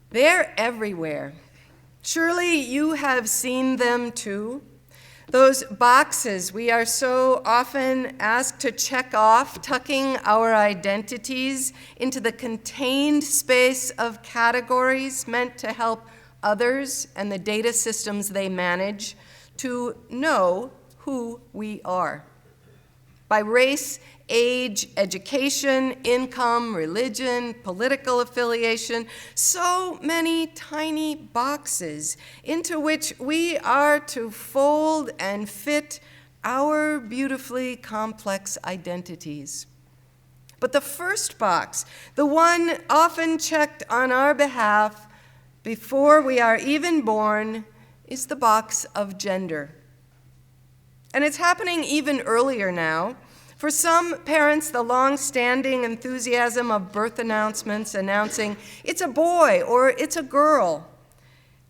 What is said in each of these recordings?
They're everywhere. Surely you have seen them too. Those boxes we are so often asked to check off, tucking our identities into the contained space of categories meant to help others and the data systems they manage to know who we are. By race, age, education, income, religion, political affiliation, so many tiny boxes into which we are to fold and fit our beautifully complex identities. But the first box, the one often checked on our behalf before we are even born, is the box of gender. And it's happening even earlier now. For some parents, the long-standing enthusiasm of birth announcements announcing it's a boy or it's a girl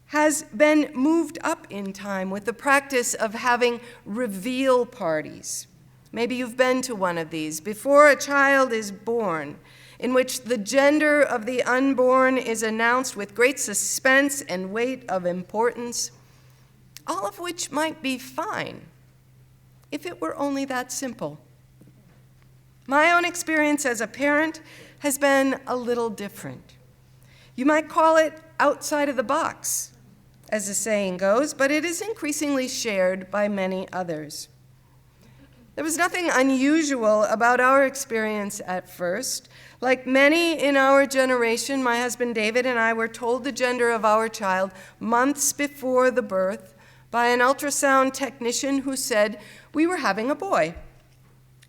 has been moved up in time with the practice of having reveal parties. Maybe you've been to one of these before a child is born, in which the gender of the unborn is announced with great suspense and weight of importance, all of which might be fine if it were only that simple. My own experience as a parent has been a little different. You might call it outside of the box, as the saying goes, but it is increasingly shared by many others. There was nothing unusual about our experience at first. Like many in our generation, my husband David and I were told the gender of our child months before the birth by an ultrasound technician who said we were having a boy,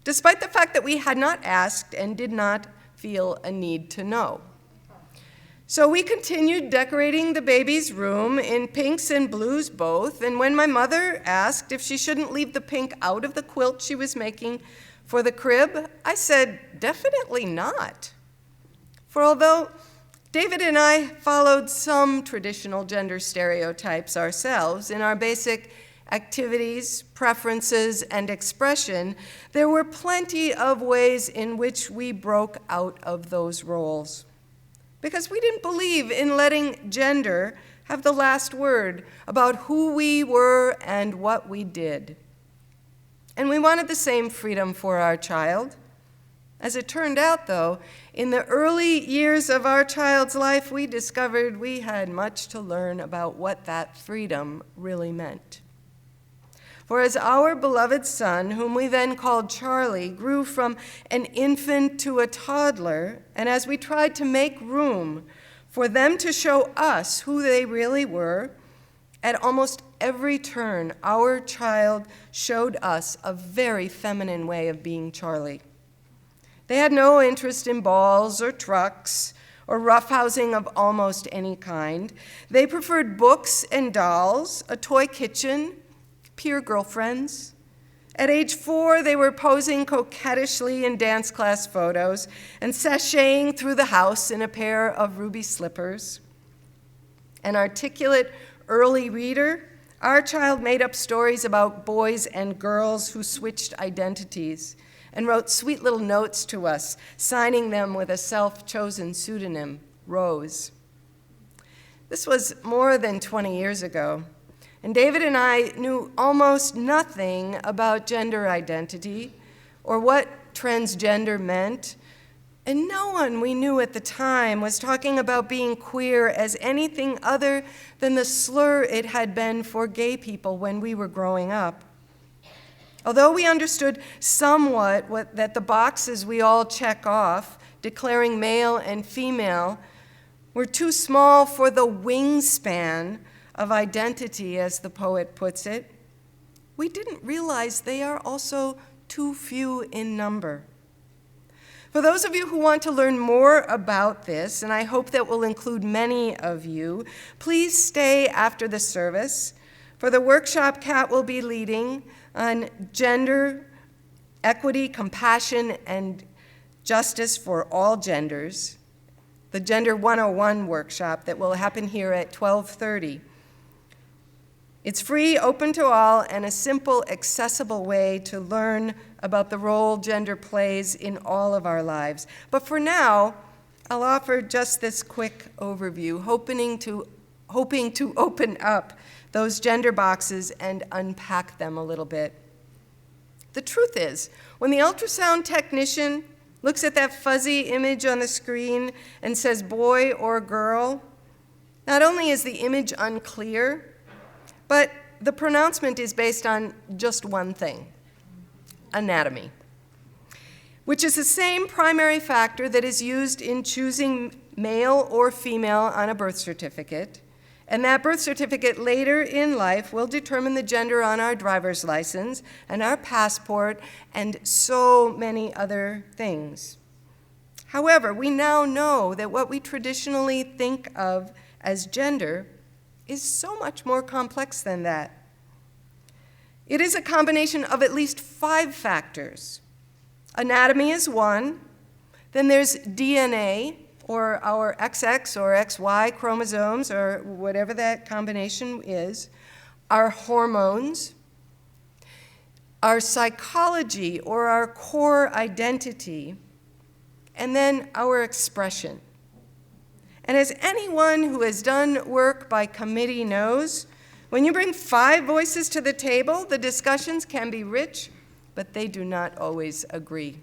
despite the fact that we had not asked and did not feel a need to know. So we continued decorating the baby's room in pinks and blues both, and when my mother asked if she shouldn't leave the pink out of the quilt she was making for the crib, I said, definitely not. For although David and I followed some traditional gender stereotypes ourselves in our basic activities, preferences, and expression, there were plenty of ways in which we broke out of those roles. Because we didn't believe in letting gender have the last word about who we were and what we did. And we wanted the same freedom for our child. As it turned out, though, in the early years of our child's life, we discovered we had much to learn about what that freedom really meant. For as our beloved son, whom we then called Charlie, grew from an infant to a toddler, and as we tried to make room for them to show us who they really were, at almost every turn, our child showed us a very feminine way of being Charlie. They had no interest in balls or trucks or roughhousing of almost any kind. They preferred books and dolls, a toy kitchen, peer girlfriends. At age 4, they were posing coquettishly in dance class photos and sashaying through the house in a pair of ruby slippers. An articulate early reader, our child made up stories about boys and girls who switched identities and wrote sweet little notes to us, signing them with a self-chosen pseudonym, Rose. This was more than 20 years ago. And David and I knew almost nothing about gender identity or what transgender meant. And no one we knew at the time was talking about being queer as anything other than the slur it had been for gay people when we were growing up. Although we understood somewhat that the boxes we all check off, declaring male and female, were too small for the wingspan of identity, as the poet puts it, we didn't realize they are also too few in number. For those of you who want to learn more about this, and I hope that will include many of you, please stay after the service. For the workshop Kat will be leading on gender, equity, compassion, and justice for all genders, the Gender 101 workshop that will happen here at 12:30. It's free, open to all, and a simple, accessible way to learn about the role gender plays in all of our lives. But for now, I'll offer just this quick overview, hoping to open up those gender boxes and unpack them a little bit. The truth is, when the ultrasound technician looks at that fuzzy image on the screen and says boy or girl, not only is the image unclear, but the pronouncement is based on just one thing: anatomy, which is the same primary factor that is used in choosing male or female on a birth certificate. And that birth certificate later in life will determine the gender on our driver's license and our passport and so many other things. However, we now know that what we traditionally think of as gender is so much more complex than that. It is a combination of at least 5 factors. Anatomy is one, then there's DNA, or our XX or XY chromosomes, or whatever that combination is, our hormones, our psychology or our core identity, and then our expression. And as anyone who has done work by committee knows, when you bring 5 voices to the table, the discussions can be rich, but they do not always agree.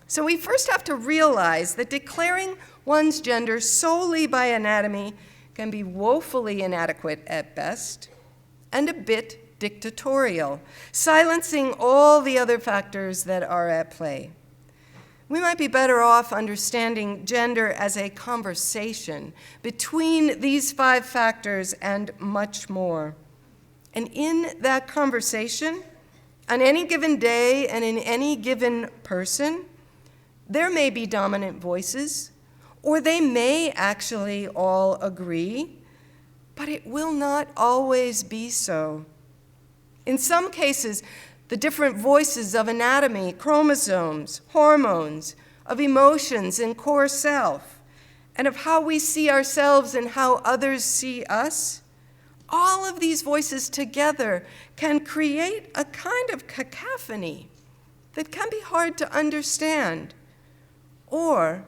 So we first have to realize that declaring one's gender solely by anatomy can be woefully inadequate at best and a bit dictatorial, silencing all the other factors that are at play. We might be better off understanding gender as a conversation between these 5 factors and much more. And in that conversation, on any given day and in any given person, there may be dominant voices, or they may actually all agree, but it will not always be so. In some cases, the different voices of anatomy, chromosomes, hormones, of emotions and core self, and of how we see ourselves and how others see us, all of these voices together can create a kind of cacophony that can be hard to understand. Or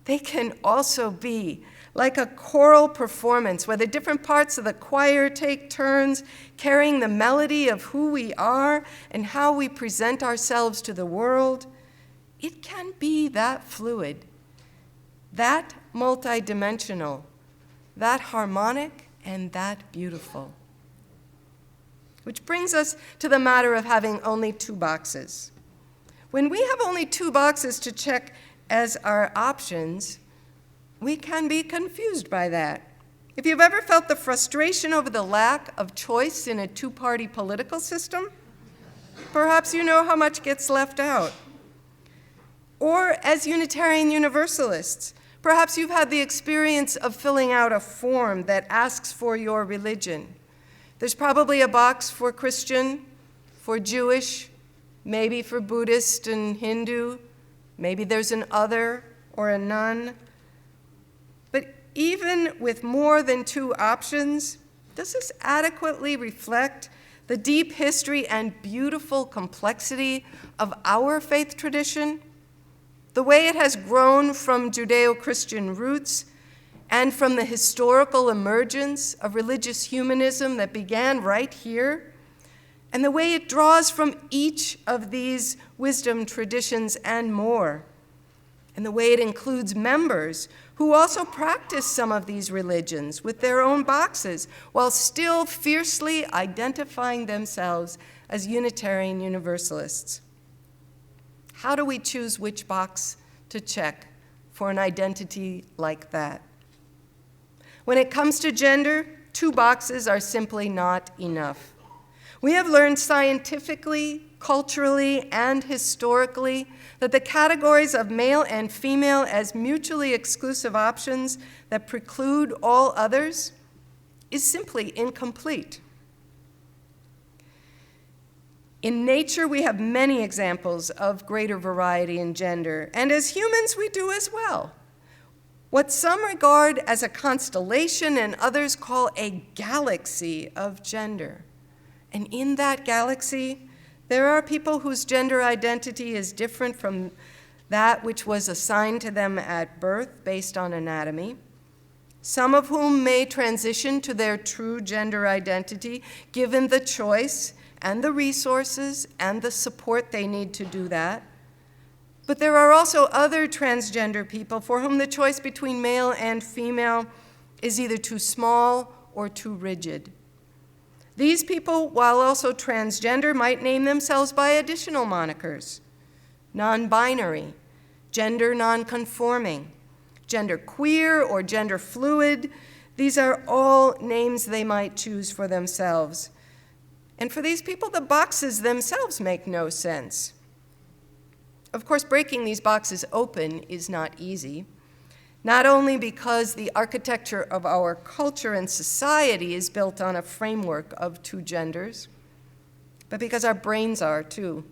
they can also be like a choral performance where the different parts of the choir take turns carrying the melody of who we are and how we present ourselves to the world. It can be that fluid, that multidimensional, that harmonic, and that beautiful. Which brings us to the matter of having only 2 boxes. When we have only 2 boxes to check as our options, we can be confused by that. If you've ever felt the frustration over the lack of choice in a 2-party political system, perhaps you know how much gets left out. Or as Unitarian Universalists, perhaps you've had the experience of filling out a form that asks for your religion. There's probably a box for Christian, for Jewish, maybe for Buddhist and Hindu. Maybe there's an other or a none. But even with more than 2 options, does this adequately reflect the deep history and beautiful complexity of our faith tradition? The way it has grown from Judeo-Christian roots and from the historical emergence of religious humanism that began right here, and the way it draws from each of these wisdom traditions and more, and the way it includes members who also practice some of these religions with their own boxes while still fiercely identifying themselves as Unitarian Universalists. How do we choose which box to check for an identity like that? When it comes to gender, 2 boxes are simply not enough. We have learned scientifically, culturally, and historically that the categories of male and female as mutually exclusive options that preclude all others is simply incomplete. In nature, we have many examples of greater variety in gender, and as humans, we do as well. What some regard as a constellation and others call a galaxy of gender. And in that galaxy, there are people whose gender identity is different from that which was assigned to them at birth based on anatomy, some of whom may transition to their true gender identity given the choice and the resources and the support they need to do that. But there are also other transgender people for whom the choice between male and female is either too small or too rigid. These people, while also transgender, might name themselves by additional monikers: non-binary, gender non-conforming, gender queer, or gender fluid. These are all names they might choose for themselves. And for these people, the boxes themselves make no sense. Of course, breaking these boxes open is not easy, not only because the architecture of our culture and society is built on a framework of two genders, but because our brains are too.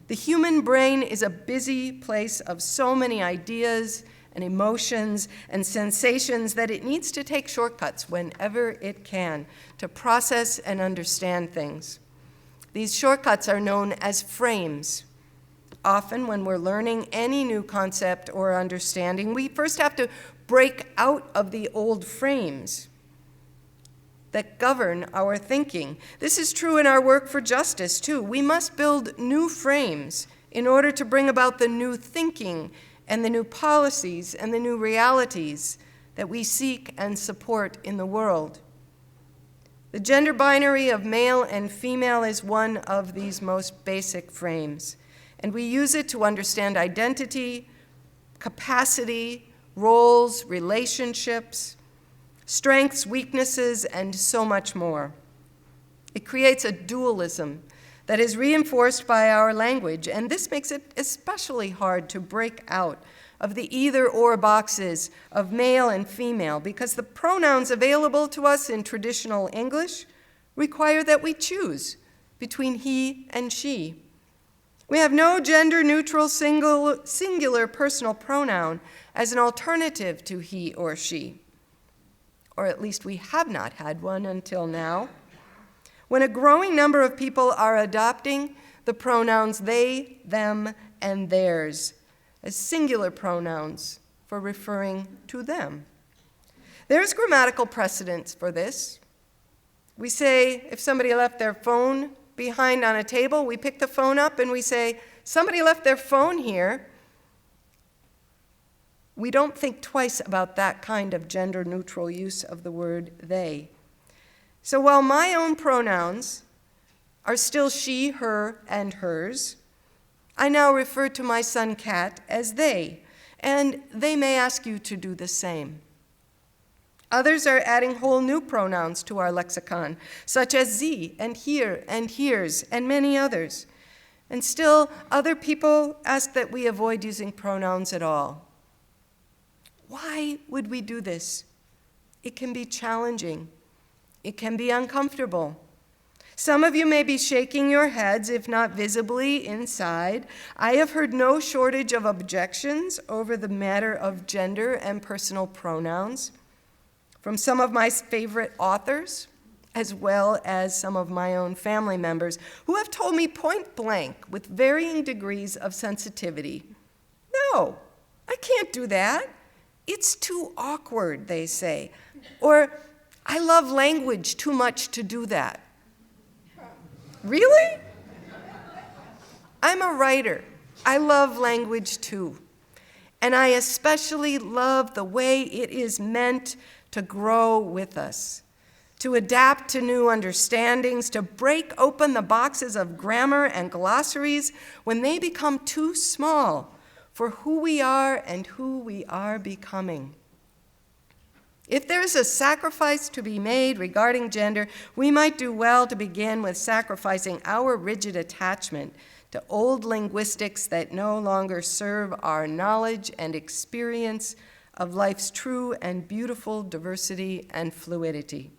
The human brain is a busy place of so many ideas and emotions and sensations that it needs to take shortcuts whenever it can to process and understand things. These shortcuts are known as frames. Often when we're learning any new concept or understanding, we first have to break out of the old frames that govern our thinking. This is true in our work for justice, too. We must build new frames in order to bring about the new thinking and the new policies and the new realities that we seek and support in the world. The gender binary of male and female is one of these most basic frames, and we use it to understand identity, capacity, roles, relationships, strengths, weaknesses, and so much more. It creates a dualism that is reinforced by our language, and this makes it especially hard to break out of the either-or boxes of male and female, because the pronouns available to us in traditional English require that we choose between he and she. We have no gender-neutral singular personal pronoun as an alternative to he or she, or at least we have not had one until now. When a growing number of people are adopting the pronouns they, them, and theirs as singular pronouns for referring to them. There's grammatical precedence for this. We say if somebody left their phone behind on a table, we pick the phone up and we say, somebody left their phone here. We don't think twice about that kind of gender-neutral use of the word they. So while my own pronouns are still she, her, and hers, I now refer to my son Cat as they, and they may ask you to do the same. Others are adding whole new pronouns to our lexicon, such as sie and here and here's and many others. And still, other people ask that we avoid using pronouns at all. Why would we do this? It can be challenging. It can be uncomfortable. Some of you may be shaking your heads, if not visibly, inside. I have heard no shortage of objections over the matter of gender and personal pronouns from some of my favorite authors, as well as some of my own family members, who have told me point blank, with varying degrees of sensitivity, no, I can't do that. It's too awkward, they say. Or, I love language too much to do that. Really? I'm a writer. I love language too. And I especially love the way it is meant to grow with us, to adapt to new understandings, to break open the boxes of grammar and glossaries when they become too small for who we are and who we are becoming. If there is a sacrifice to be made regarding gender, we might do well to begin with sacrificing our rigid attachment to old linguistics that no longer serve our knowledge and experience of life's true and beautiful diversity and fluidity.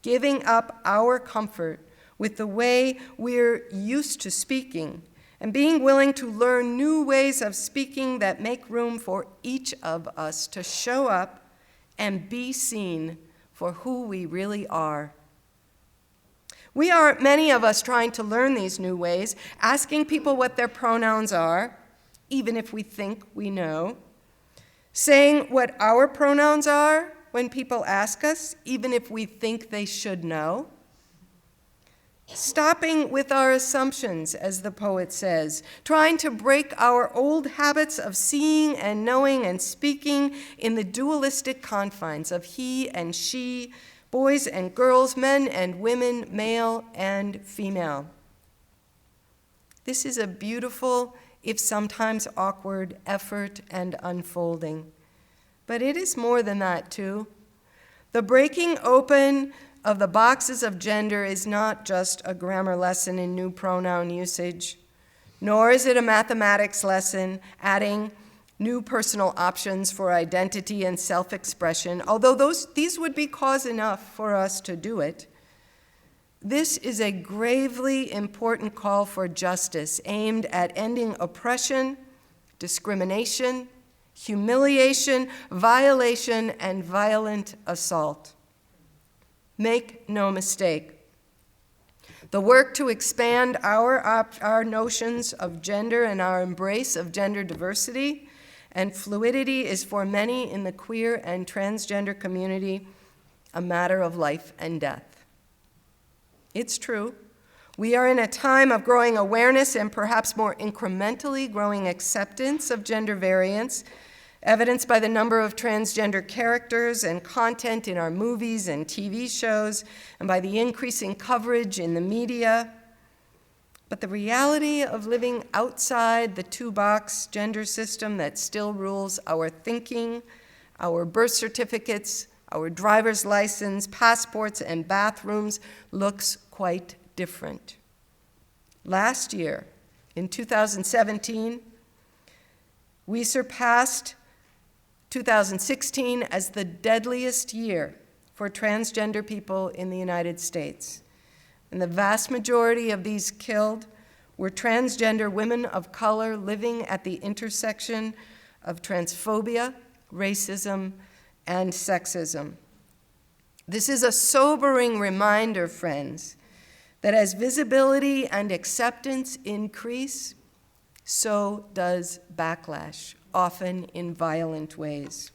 Giving up our comfort with the way we're used to speaking and being willing to learn new ways of speaking that make room for each of us to show up and be seen for who we really are. We are, many of us, trying to learn these new ways, asking people what their pronouns are, even if we think we know. Saying what our pronouns are when people ask us, even if we think they should know. Stopping with our assumptions, as the poet says, trying to break our old habits of seeing and knowing and speaking in the dualistic confines of he and she, boys and girls, men and women, male and female. This is a beautiful, if sometimes awkward, effort and unfolding. But it is more than that, too. The breaking open of the boxes of gender is not just a grammar lesson in new pronoun usage, nor is it a mathematics lesson adding new personal options for identity and self-expression, although these would be cause enough for us to do it. This is a gravely important call for justice aimed at ending oppression, discrimination, humiliation, violation, and violent assault. Make no mistake. The work to expand our notions of gender and our embrace of gender diversity and fluidity is for many in the queer and transgender community a matter of life and death. It's true. We are in a time of growing awareness and perhaps more incrementally growing acceptance of gender variance, evidenced by the number of transgender characters and content in our movies and TV shows, and by the increasing coverage in the media. But the reality of living outside the two-box gender system that still rules our thinking, our birth certificates, our driver's license, passports, and bathrooms looks quite different. Last year, in 2017, we surpassed 2016 as the deadliest year for transgender people in the United States. And the vast majority of these killed were transgender women of color living at the intersection of transphobia, racism, and sexism. This is a sobering reminder, friends, that as visibility and acceptance increase, so does backlash, often in violent ways.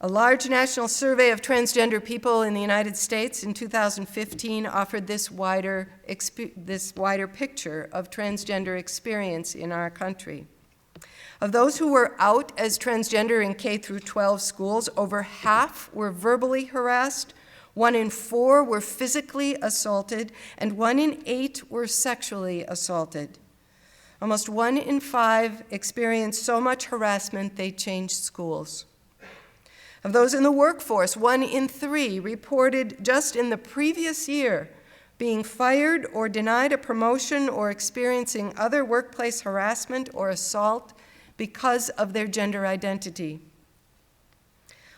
A large national survey of transgender people in the United States in 2015 offered this wider picture of transgender experience in our country. Of those who were out as transgender in K through 12 schools, over half were verbally harassed, 1 in 4 were physically assaulted, and 1 in 8 were sexually assaulted. Almost 1 in 5 experienced so much harassment they changed schools. Of those in the workforce, 1 in 3 reported just in the previous year being fired or denied a promotion or experiencing other workplace harassment or assault because of their gender identity.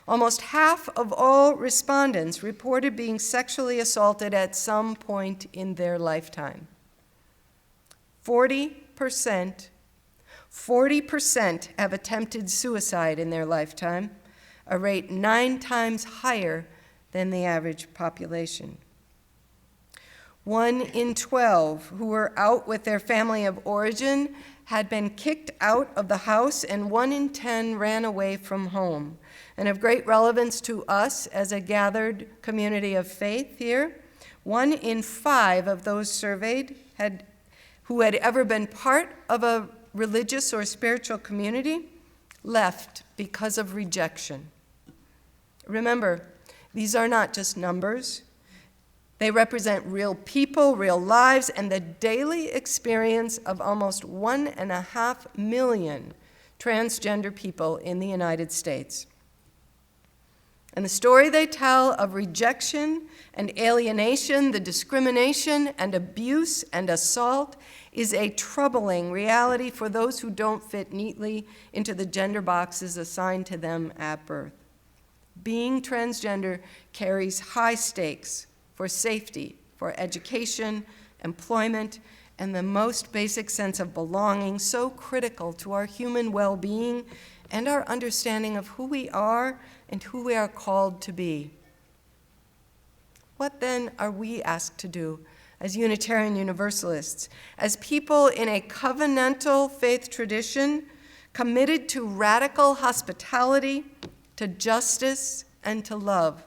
Almost half of all respondents reported being sexually assaulted at some point in their lifetime. 40% have attempted suicide in their lifetime, a rate 9 times higher than the average population. 1 in 12 who were out with their family of origin had been kicked out of the house, and 1 in 10 ran away from home. And of great relevance to us as a gathered community of faith here, 1 in 5 of those surveyed who had ever been part of a religious or spiritual community left because of rejection. Remember, these are not just numbers. They represent real people, real lives, and the daily experience of almost 1.5 million transgender people in the United States. And the story they tell of rejection and alienation, the discrimination and abuse and assault, is a troubling reality for those who don't fit neatly into the gender boxes assigned to them at birth. Being transgender carries high stakes for safety, for education, employment, and the most basic sense of belonging, so critical to our human well-being and our understanding of who we are and who we are called to be. What then are we asked to do as Unitarian Universalists, as people in a covenantal faith tradition committed to radical hospitality, to justice, and to love.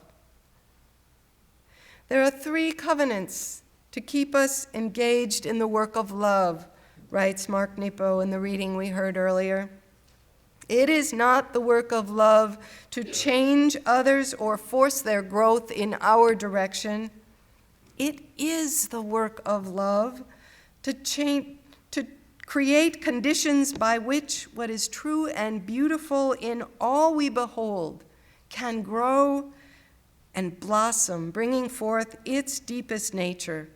There are 3 covenants to keep us engaged in the work of love, writes Mark Nepo in the reading we heard earlier. It is not the work of love to change others or force their growth in our direction. It is the work of love to create conditions by which what is true and beautiful in all we behold can grow and blossom, bringing forth its deepest nature.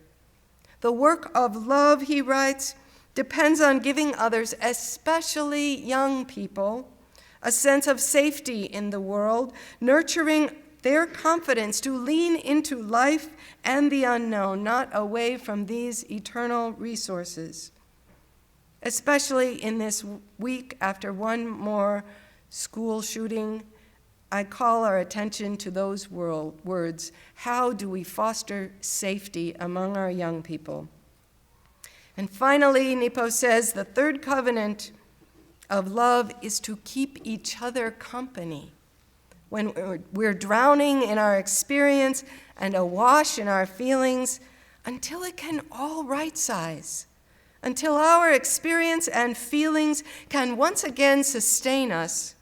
The work of love, he writes, depends on giving others, especially young people, a sense of safety in the world, nurturing their confidence to lean into life and the unknown, not away from these eternal resources. Especially in this week after one more school shooting, I call our attention to those words. How do we foster safety among our young people? And finally, Nepo says, the 3rd covenant of love is to keep each other company. When we're drowning in our experience and awash in our feelings, until it can all right-size, until our experience and feelings can once again sustain us.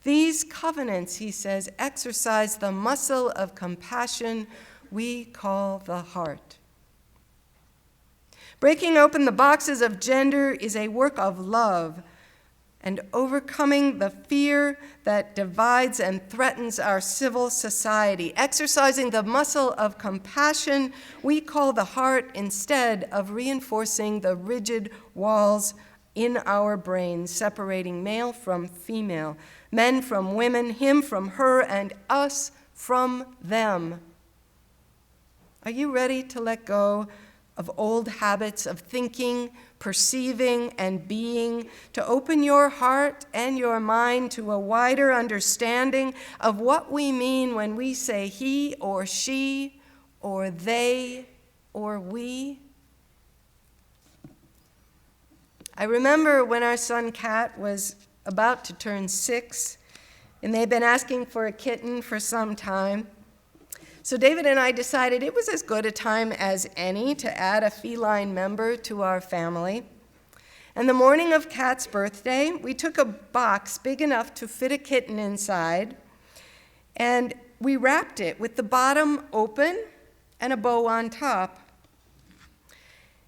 These covenants, he says, exercise the muscle of compassion we call the heart. Breaking open the boxes of gender is a work of love, and overcoming the fear that divides and threatens our civil society. Exercising the muscle of compassion we call the heart instead of reinforcing the rigid walls in our brains, separating male from female, men from women, him from her, and us from them. Are you ready to let go of old habits of thinking, perceiving, and being, to open your heart and your mind to a wider understanding of what we mean when we say he or she or they or we? I remember when our son Kat was about to turn 6, and they'd been asking for a kitten for some time. So David and I decided it was as good a time as any to add a feline member to our family. And the morning of Kat's birthday, we took a box big enough to fit a kitten inside, and we wrapped it with the bottom open and a bow on top.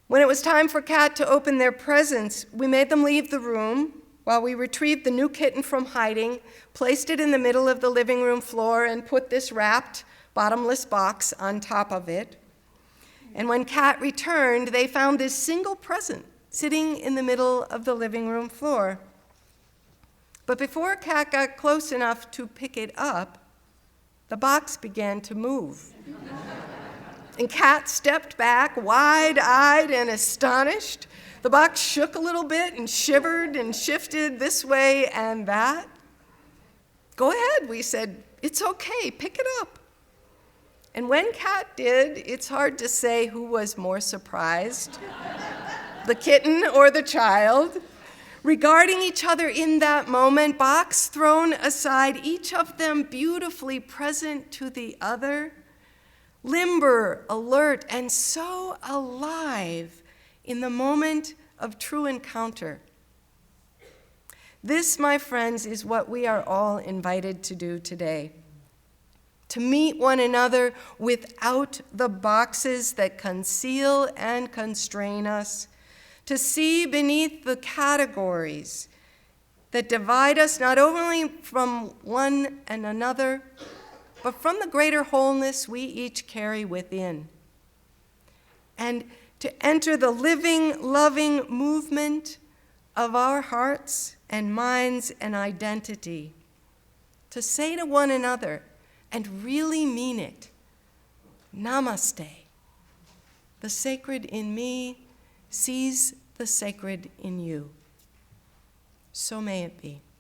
When it was time for Kat to open their presents, we made them leave the room while we retrieved the new kitten from hiding, placed it in the middle of the living room floor, and put this wrapped, bottomless box on top of it. And when Kat returned, they found this single present sitting in the middle of the living room floor. But before Kat got close enough to pick it up, the box began to move. And Kat stepped back, wide-eyed and astonished. The box shook a little bit and shivered and shifted this way and that. Go ahead, we said. It's okay, pick it up. And when Kat did, it's hard to say who was more surprised, the kitten or the child. Regarding each other in that moment, box thrown aside, each of them beautifully present to the other, limber, alert, and so alive in the moment of true encounter. This, my friends, is what we are all invited to do today. To meet one another without the boxes that conceal and constrain us, to see beneath the categories that divide us not only from one and another, but from the greater wholeness we each carry within. And to enter the living, loving movement of our hearts and minds and identity. To say to one another, and really mean it, Namaste. The sacred in me sees the sacred in you. So may it be.